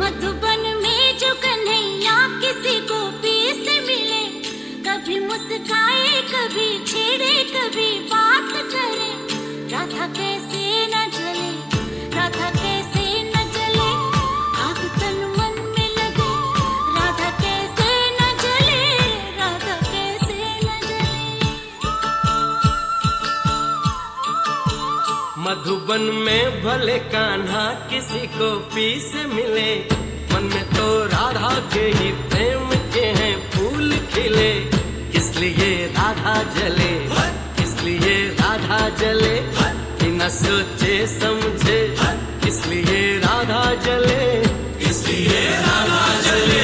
Madhuban में जो कन्हैया किसी गोपी से मिले, कभी मुस्काए कभी छेड़े कभी बात करे। राधा कैसे न जले, राधा कैसे न जले, आग तन मन में लगे। राधा कैसे न जले, राधा कैसे न जले। मधुबन में भले कान्हा किसी को पी से मिले, मन में तो राधा के ही प्रेम के हैं फूल खिले। किस लिए राधा जले, किस लिए राधा जले, बिना सोचे समझे किस लिए राधा जले, किस लिए राधा जले।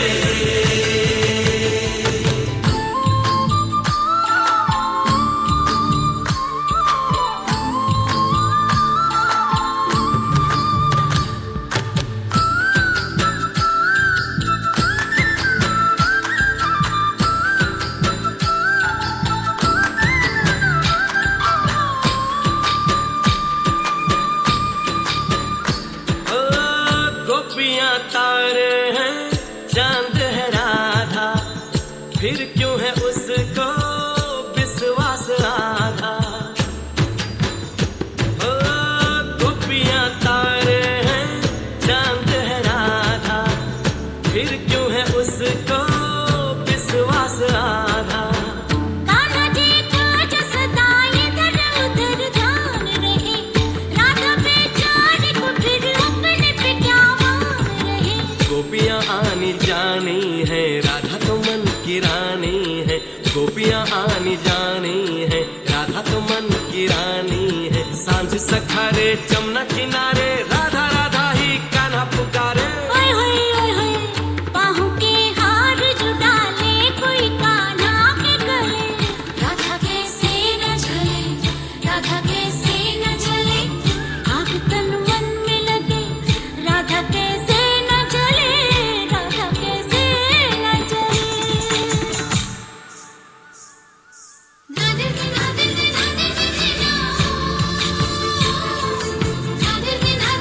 गोपियां तारे हैं, चांद है राधा, फिर क्यों है उसको विश्वास राधा। ओ गोपियां तारे हैं, चांद है राधा, फिर क्यों है उसको विश्वास राधा। कान्हा जी का जो सदा इधर उधर ध्यान रहे, राधा बेचारी को फिर अपने पे क्या मान रहे। गोपियां आनी जानी है, राधा तो मन की रानी है। गोपियां आनी जानी है, राधा तो मन की रानी है। सांझ सखारे जमुना किनारे, राधा राधा ही कान्हा पुकारे। ओए होए ओए होए, बाहों के हार जो डाले कोई कान्हा के गले। राधा कैसे न जले, राधा कैसे न जले, आग तन मन में लगे। राधा कैसे न जले, राधा कैसे न जले। राधे राधे राधे राधे राधे राधे राधे।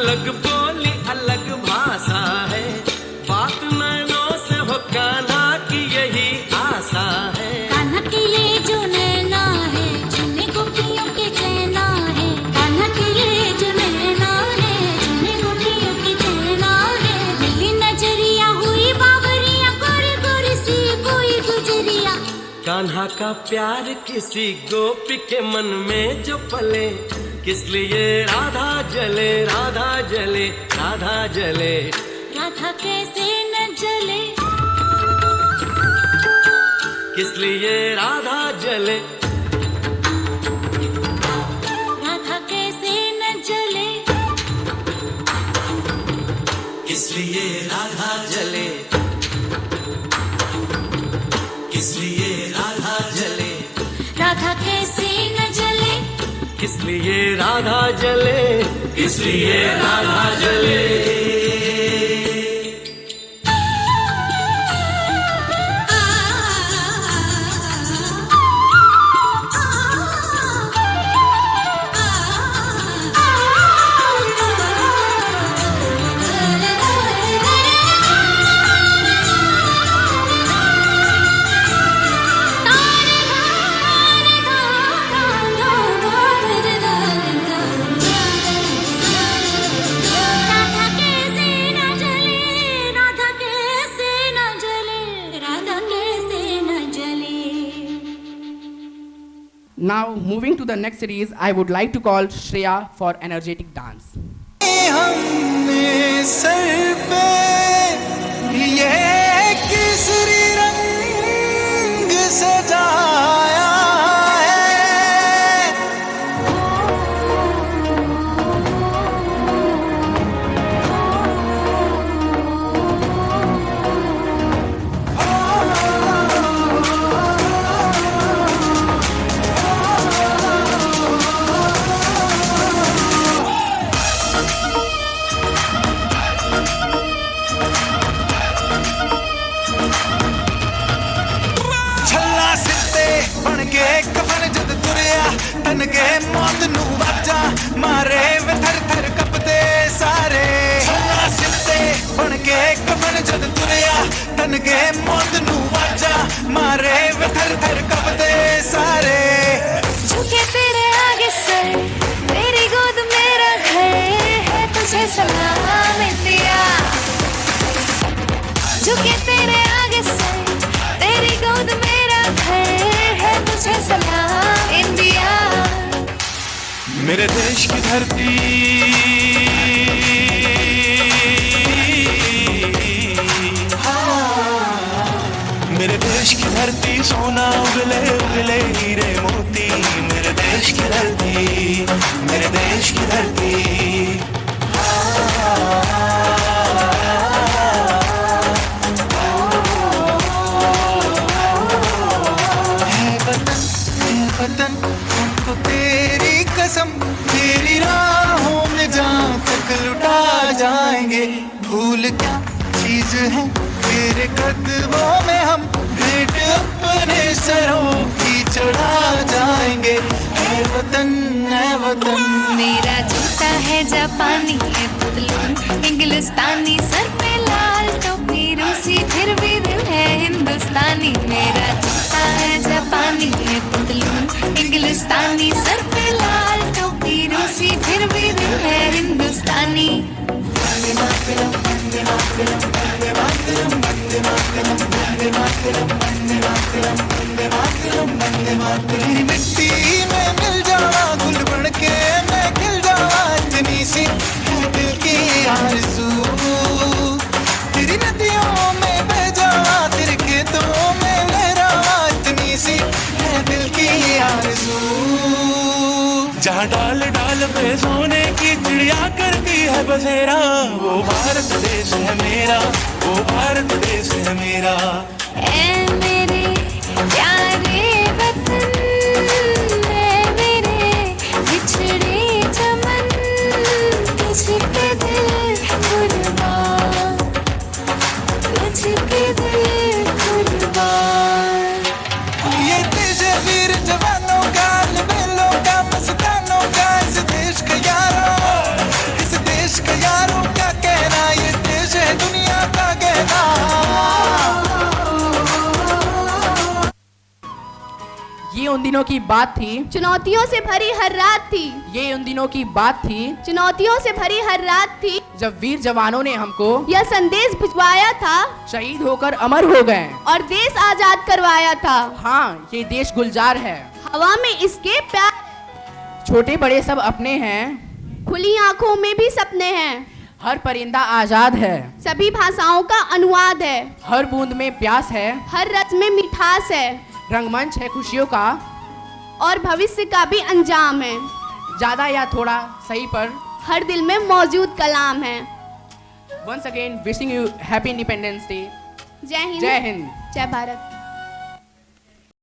अलग बोली अलग भाषा है, बात नैनों से हो कान्हा की यही आशा है। कान्हा के ये जो नैना है, जिन्हें गोपियों के चैना है। कान्हा के ये जो नैना है, जिन्हें गोपियों के चैना है। मिली नजरिया हुई बावरिया, गोरी गोरी सी कोई गुजरिया। कान्हा का प्यार किसी गोपी के मन में जो पले, किस लिए राधा जले राधा जले राधा जले। राधा कैसे न जले, किस लिए राधा जले, राधा कैसे न जले। किस लिए राधा जले, किस लिए राधा जले। राधा कैसे न जले, किस लिए राधा जले, किस लिए राधा जले। Now, moving to the next series, I would like to call Shreya for energetic dance. हमने सर पे ये केसरी रंग सजाया तन के मौत नू वाजा मारे वे थर थर कपदे सारे। सिलते बन के कफन जद तुरिया, तन के मौत नू वाजा मारे वे थर थर कपदे सारे। झुके तेरे आगे सर, तेरी गोद मेरा घर है, तुझे सलाम इंडिया। झुके तेरे आगे सर, तेरी गोद मेरा घर है, तुझे सलाम इंडिया। मेरे देश की धरती मेरे देश की धरती सोना उगले उगले हीरे मोती। मेरे देश की धरती, मेरे देश की धरती। है वतन हमको तेरी कसम, तेरी राहों में जहाँ तक लुटा जाएंगे। भूल क्या चीज है तेरे कदमों में, हम भेंट अपने सरों की चढ़ा जाएंगे। है वतन मेरा जूता है जापानी, है पतलून इंग्लिस्तानी, सर पे लाल टोपी रूसी, फिर भी दिल है हिंदुस्तानी। मेरा जूता है जापानी, है पतलून इंग्लिस्तानी, सर पे लाल टोपी रूसी, फिर भी दिल है हिंदुस्तानी। तेरी मिट्टी में मिल जावा, गुल बन के मैं खिल जावा। इतनी सी है दिल की आरज़ू, तेरी नदियों में बह जावा, तेरे खेतों में लहरावा। इतनी सी है दिल की आरज़ू। जहाँ डाल डाल पे सोने की चिड़िया करती है बसेरा, वो भारत देश है मेरा, वो भारत देश है मेरा। ऐ मेरे प्यारे वतन, ऐ मेरे बिछड़े चमन, तुझ पे दिल कुर्बान, तुझ पे दिल कुर्बान। ये तेरे वीर जवानों का, लबेलों का, मस्तानों का, इस देश का यारा, इस देश का ये उन दिनों की बात थी, चुनौतियों से भरी हर रात थी। ये उन दिनों की बात थी, चुनौतियों से भरी हर रात थी। जब वीर जवानों ने हमको यह संदेश भिजवाया था, शहीद होकर अमर हो गए और देश आजाद करवाया था। हाँ, ये देश गुलजार है, हवा में इसके प्यार, छोटे बड़े सब अपने हैं, खुली आंखों में भी सपने हैं। हर परिंदा आजाद है, सभी भाषाओं का अनुवाद है। हर बूंद में प्यास है, हर रस में मिठास है। रंगमंच है खुशियों का, और भविष्य का भी अंजाम है। ज्यादा या थोड़ा सही पर हर दिल में मौजूद कलाम है। Once again wishing you happy Independence Day. जय हिंद, जय हिंद, जय भारत।